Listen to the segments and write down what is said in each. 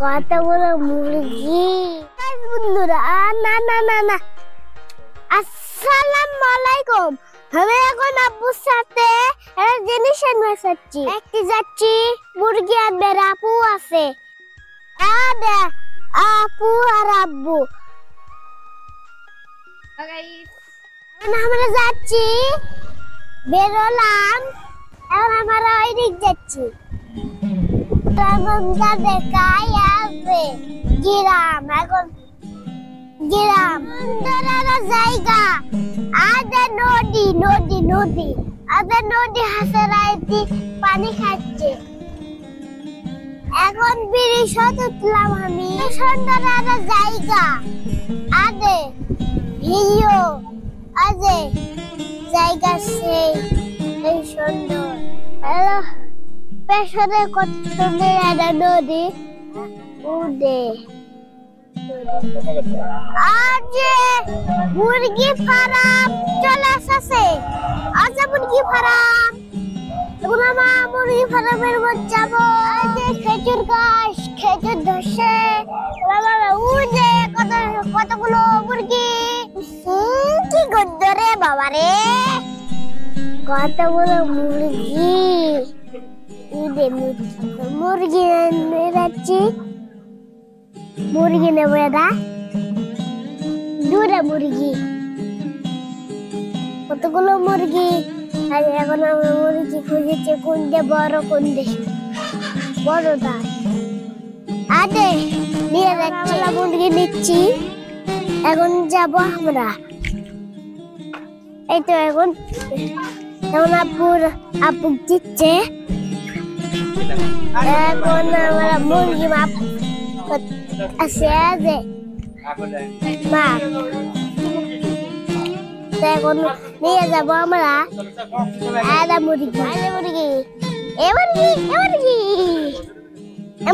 কতগুলো মুরগি বন্ধুরা না না না না আসসালামু আলাইকুম। আমি এখন আব্বুর সাথে একটা জিনিস আনতে যাচ্ছি। একটি যাচ্ছি মুরগি আনবে, আপু আছে আপু আর আব্বু। এখন আমরা যাচ্ছি, বেরোলাম, এখন আমরা ওই দিক যাচ্ছি। দেখাই আছে গ্রাম, এখন গ্রাম জায়গা আদে নদী নদী নদী আদে নদী হাসরাইতি পানি খাচ্ছে। এখন ব্রিজ উঠলাম আমি, সুন্দর একটা জায়গা আদে ভিউ আদে জায়গা সেই সুন্দর। পেছনে কত সুন্দর একটা নদী উদে। আজ মুরগি ফার্ম চলে আসছে, আজ মুরগি ফার্ম। এখন আমরা মুরগি ফার্মের মধ্যে যাবো। খেজুর গাছ, খেজুর ধসে উদে কতগুলো মুরগি। কি গন্ধ রে বাবা রে, কতগুলো মুরগি উদে। মুরগি যাচ্ছি, মুরগি নেবো এটা, দুটা মুরগি, কতগুলো মুরগি। আর এখন আমরা মুরগি খুঁজেছি কোনটা বড়, কোনটা বড়টা। আরে নিয়ে যাচ্ছি, মুরগি নিচ্ছি। এখন যাব আমরা, এই তো এখন আপু দিচ্ছে। এখন আমরা মুরগি মাপ আছে আছে এখন নিয়ে যাবো আমরা। মুরগি মুরগি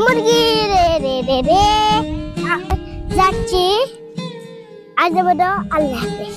মুরগি রে রে রে রে যাচ্ছি। আজ যাবো তো, আল্লাহ হাফেজ।